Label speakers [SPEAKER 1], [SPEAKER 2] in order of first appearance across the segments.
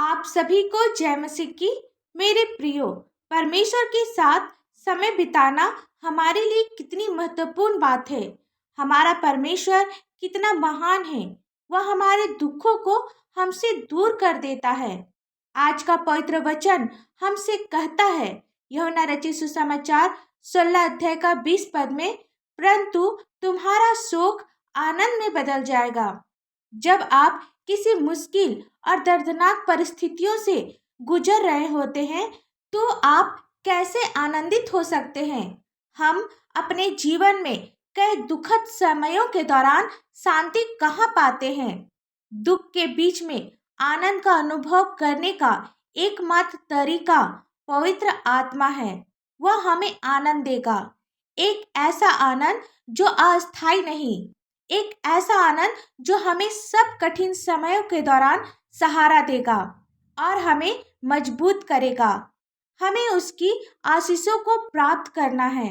[SPEAKER 1] आप सभी को जय मसीह की। मेरे प्रियो, परमेश्वर के साथ समय बिताना हमारे लिए कितनी महत्वपूर्ण बात है। हमारा परमेश्वर कितना महान है। वह हमारे दुखों को हमसे दूर कर देता है। आज का पवित्र वचन हमसे कहता है, यूहन्ना रचित सुसमाचार 16 अध्याय का 20 पद में, परंतु तुम्हारा शोक आनंद में बदल जाएगा। जब आप किसी मुश्किल और दर्दनाक परिस्थितियों से गुजर रहे होते हैं तो आप कैसे आनंदित हो सकते हैं। हम अपने जीवन में कई दुखद समयों के दौरान शांति कहाँ पाते हैं। दुख के बीच में आनंद का अनुभव करने का एकमात्र तरीका पवित्र आत्मा है। वह हमें आनंद देगा, एक ऐसा आनंद जो अस्थायी नहीं, एक ऐसा आनंद जो हमें सब कठिन समयों के दौरान सहारा देगा और हमें मजबूत करेगा। हमें उसकी आशीषों को प्राप्त करना है।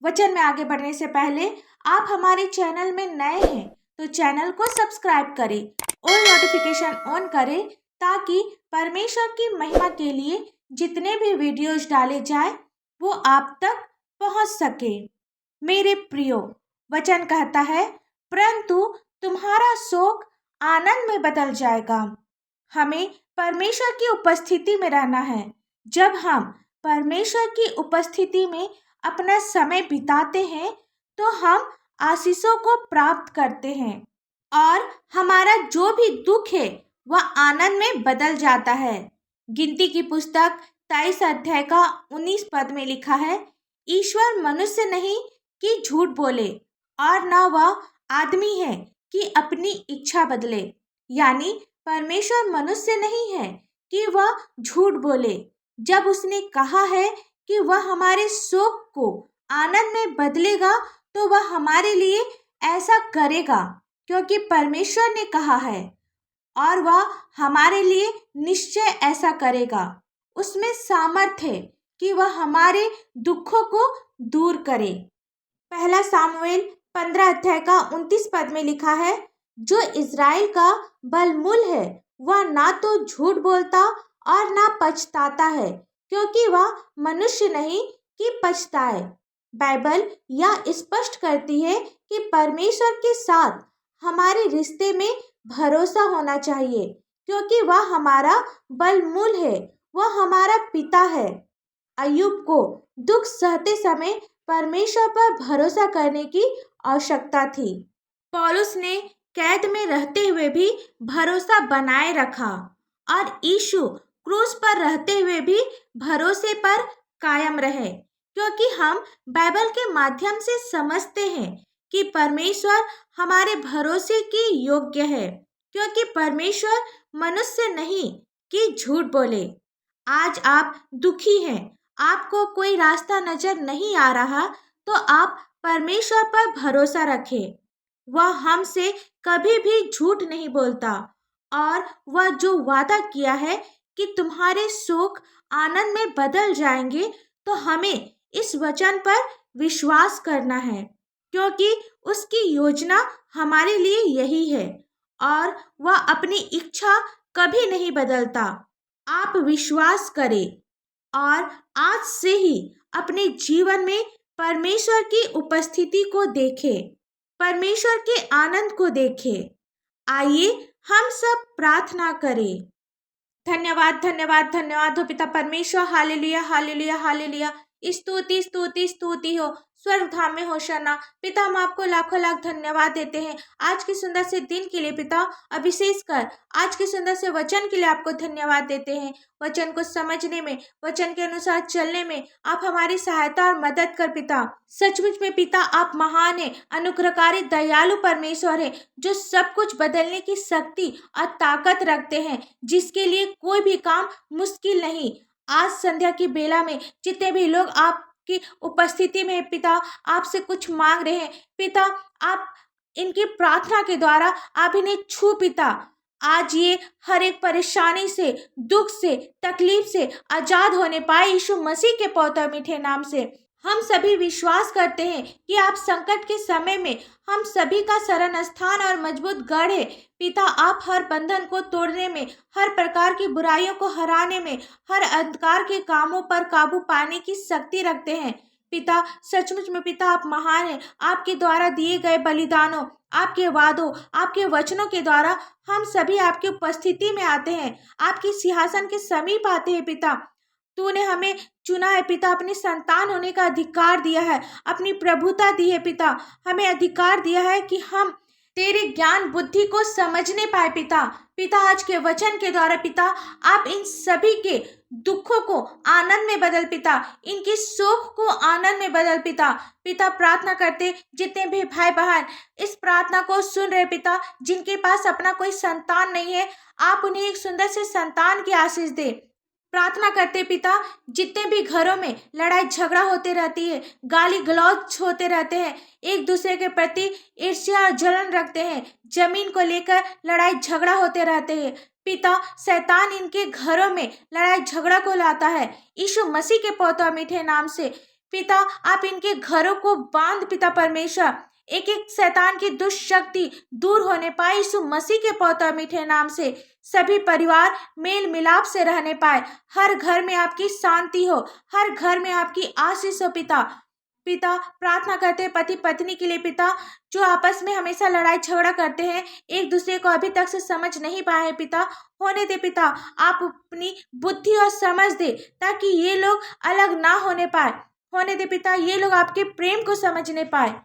[SPEAKER 1] वचन में आगे बढ़ने से पहले आप हमारे चैनल में नए हैं तो चैनल को सब्सक्राइब करें और नोटिफिकेशन ऑन करें ताकि परमेश्वर की महिमा के लिए जितने भी वीडियोज डाले जाए वो आप तक पहुंच सके। मेरे प्रियो, वचन कहता है, परंतु तुम्हारा शोक आनंद में बदल जाएगा। हमें परमेश्वर की उपस्थिति में रहना है। जब हम परमेश्वर की उपस्थिति में अपना समय बिताते हैं तो हम आशीषों को प्राप्त करते हैं और हमारा जो भी दुख है वह आनंद में बदल जाता है। गिनती की पुस्तक 23 अध्याय का 19 पद में लिखा है, ईश्वर मनुष्य नहीं कि झूठ बोले और न वह आदमी है कि अपनी इच्छा बदले। यानी परमेश्वर मनुष्य नहीं है कि वह झूठ बोले। जब उसने कहा है कि वह हमारे शोक को आनंद में बदलेगा तो वह हमारे लिए ऐसा करेगा, क्योंकि परमेश्वर ने कहा है और वह हमारे लिए निश्चय ऐसा करेगा। उसमें सामर्थ्य है कि वह हमारे दुखों को दूर करे। पहला सामुएल 15 अध्याय का 29 पद में लिखा है, जो इज़राइल का बलमूल है वह ना तो झूठ बोलता और ना पछताता है, क्योंकि वह मनुष्य नहीं कि पछताए। बाइबल यह स्पष्ट करती है कि परमेश्वर के साथ हमारे रिश्ते में भरोसा होना चाहिए, क्योंकि वह हमारा बलमूल है, वह हमारा पिता है। अय्यूब को दुख सहते समय परमेश्वर पर भरोसा करने की आवश्यकता थी। पौलुस ने कैद में रहते हुए भी भरोसा बनाए रखा और यीशु क्रूस पर रहते हुए भी भरोसे पर कायम रहे, क्योंकि हम बाइबल के माध्यम से समझते हैं कि परमेश्वर हमारे भरोसे के योग्य है, क्योंकि परमेश्वर मनुष्य नहीं कि झूठ बोले। आज आप दुखी हैं, आपको कोई रास्ता नजर नहीं आ रहा, तो आप परमेश्वर पर भरोसा रखें। वह हमसे कभी भी झूठ नहीं बोलता और वह जो वादा किया है कि तुम्हारे शोक आनंद में बदल जाएंगे, तो हमें इस वचन पर विश्वास करना है, क्योंकि उसकी योजना हमारे लिए यही है और वह अपनी इच्छा कभी नहीं बदलता। आप विश्वास करें और आज से ही अपने जीवन में परमेश्वर की उपस्थिति को देखें, परमेश्वर के आनंद को देखें। आइए हम सब प्रार्थना करें। धन्यवाद धन्यवाद धन्यवाद हो पिता परमेश्वर। Hallelujah hallelujah hallelujah. स्तुति स्तुति स्तुति हो, स्वर्ग धाम में होशाना। पिता, हम आपको लाखों लाख धन्यवाद देते हैं आज के सुंदर से दिन के लिए पिता, और विशेषकर आज के सुंदर से वचन के लिए आपको धन्यवाद देते हैं। वचन को समझने में, वचन के अनुसार चलने में आप हमारी सहायता और मदद कर पिता। सचमुच में पिता, आप महान है, अनुग्रहकारी दयालु परमेश्वर है, जो सब कुछ बदलने की शक्ति और ताकत रखते हैं, जिसके लिए कोई भी काम मुश्किल नहीं। आज संध्या की बेला में जितने भी लोग आपकी उपस्थिति में पिता आपसे कुछ मांग रहे हैं पिता, आप इनकी प्रार्थना के द्वारा आप इन्हें छू पिता। आज ये हर एक परेशानी से, दुख से, तकलीफ से आजाद होने पाए यीशु मसीह के पवित्र मीठे नाम से। हम सभी विश्वास करते हैं कि आप संकट के समय में हम सभी का शरण स्थान और मजबूत गढ़ है। पिता, आप हर बंधन को तोड़ने में, हर प्रकार की बुराइयों को हराने में, हर अंधकार के कामों पर काबू पाने की शक्ति रखते हैं। पिता, सचमुच में पिता आप महान हैं। आपके द्वारा दिए गए बलिदानों, आपके वादों, आपके वचनों के द्वारा हम सभी आपकी उपस्थिति में आते हैं, आपके सिंहासन के समीप आते हैं। पिता, तूने हमें चुना है पिता, अपनी संतान होने का अधिकार दिया है, अपनी प्रभुता दी है पिता, हमें अधिकार दिया है कि हम तेरे ज्ञान बुद्धि को समझने पाए पिता। पिता, आज के वचन के द्वारा पिता आप इन सभी के दुखों को आनंद में बदल पिता, इनकी सुख को आनंद में बदल पिता। पिता, प्रार्थना करते जितने भी भाई बहन इस प्रार्थना को सुन रहे पिता, जिनके पास अपना कोई संतान नहीं है, आप उन्हें एक सुंदर से संतान की आशीष दे। प्रार्थना करते पिता, जितने भी घरों में लड़ाई झगड़ा होते रहती है, गाली गलौज होते रहते हैं, एक दूसरे के प्रति ईर्ष्या और जलन रखते हैं, जमीन को लेकर लड़ाई झगड़ा होते रहते हैं पिता, शैतान इनके घरों में लड़ाई झगड़ा को लाता है। यीशु मसीह के पौधा मीठे नाम से पिता आप इनके घरों को बांध पिता परमेश्वर, एक एक शैतान की दुष्शक्ति दूर होने पाए यीशु मसीह के पौधा मीठे नाम से। सभी परिवार मेल मिलाप से रहने पाए, हर घर में आपकी शांति हो, हर घर में आपकी आशीष हो पिता। पिता, प्रार्थना करते पति पत्नी के लिए पिता, जो आपस में हमेशा लड़ाई झगड़ा करते हैं, एक दूसरे को अभी तक से समझ नहीं पाए पिता, होने दे पिता, आप अपनी बुद्धि और समझ दे ताकि ये लोग अलग ना होने पाए। होने दे पिता, ये लोग आपके प्रेम को समझने पाए।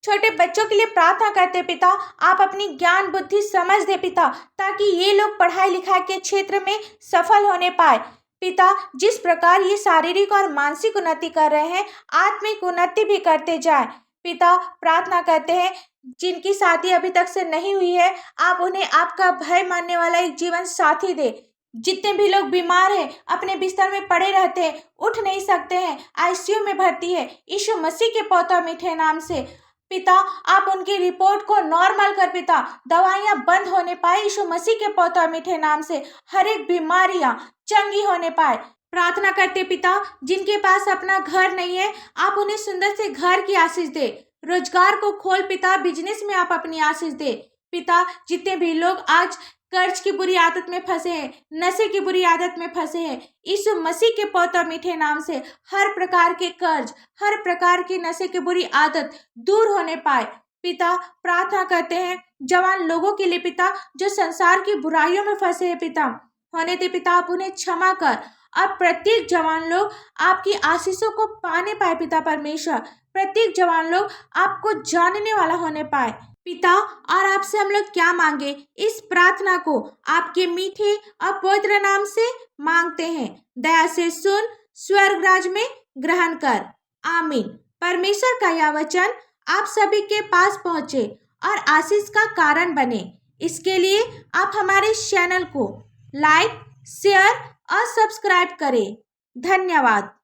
[SPEAKER 1] छोटे बच्चों के लिए प्रार्थना करते पिता, आप अपनी ज्ञान बुद्धि समझ दे पिता, ताकि ये लोग पढ़ाई लिखाई के क्षेत्र में सफल होने पाए पिता। जिस प्रकार ये शारीरिक और मानसिक उन्नति कर रहे हैं, आत्मिक उन्नति भी करते जाए पिता। प्रार्थना करते हैं जिनकी शादी अभी तक से नहीं हुई है, आप उन्हें आपका भय मानने वाला एक जीवन साथी दे। जितने भी लोग बीमार हैं, अपने बिस्तर में पड़े रहते हैं, उठ नहीं सकते हैं, आईसीयू में भर्ती है, यीशु मसीह के पौधा मीठे नाम से पिता आप उनकी रिपोर्ट को नॉर्मल कर पिता, दवाइयां बंद होने पाए यीशु मसीह के पौधा मीठे नाम से, हर एक बीमारियां चंगी होने पाए। प्रार्थना करते पिता, जिनके पास अपना घर नहीं है, आप उन्हें सुंदर से घर की आशीष दे। रोजगार को खोल पिता, बिजनेस में आप अपनी आशीष दे पिता। जितने भी लोग आज कर्ज की बुरी आदत में फंसे हैं, नशे की बुरी आदत में फंसे हैं, यीशु मसीह के पौधा मीठे नाम से हर प्रकार के कर्ज, हर प्रकार की नशे की बुरी आदत दूर होने पाए पिता। प्रार्थना करते हैं जवान लोगों के लिए पिता, जो संसार की बुराइयों में फंसे हैं पिता, होने दे पिता, आप उन्हें क्षमा कर। अब प्रत्येक जवान लोग आपकी आशीषों को पाने पाए पिता परमेश्वर, प्रत्येक जवान लोग आपको जानने वाला होने पाए पिता। और आपसे हम लोग क्या मांगे, इस प्रार्थना को आपके मीठे और पवित्र नाम से मांगते हैं। दया से सुन, स्वर्ग राज में ग्रहण कर। आमीन। परमेश्वर का यह वचन आप सभी के पास पहुंचे और आशीष का कारण बने, इसके लिए आप हमारे चैनल को लाइक, शेयर और सब्सक्राइब करें। धन्यवाद।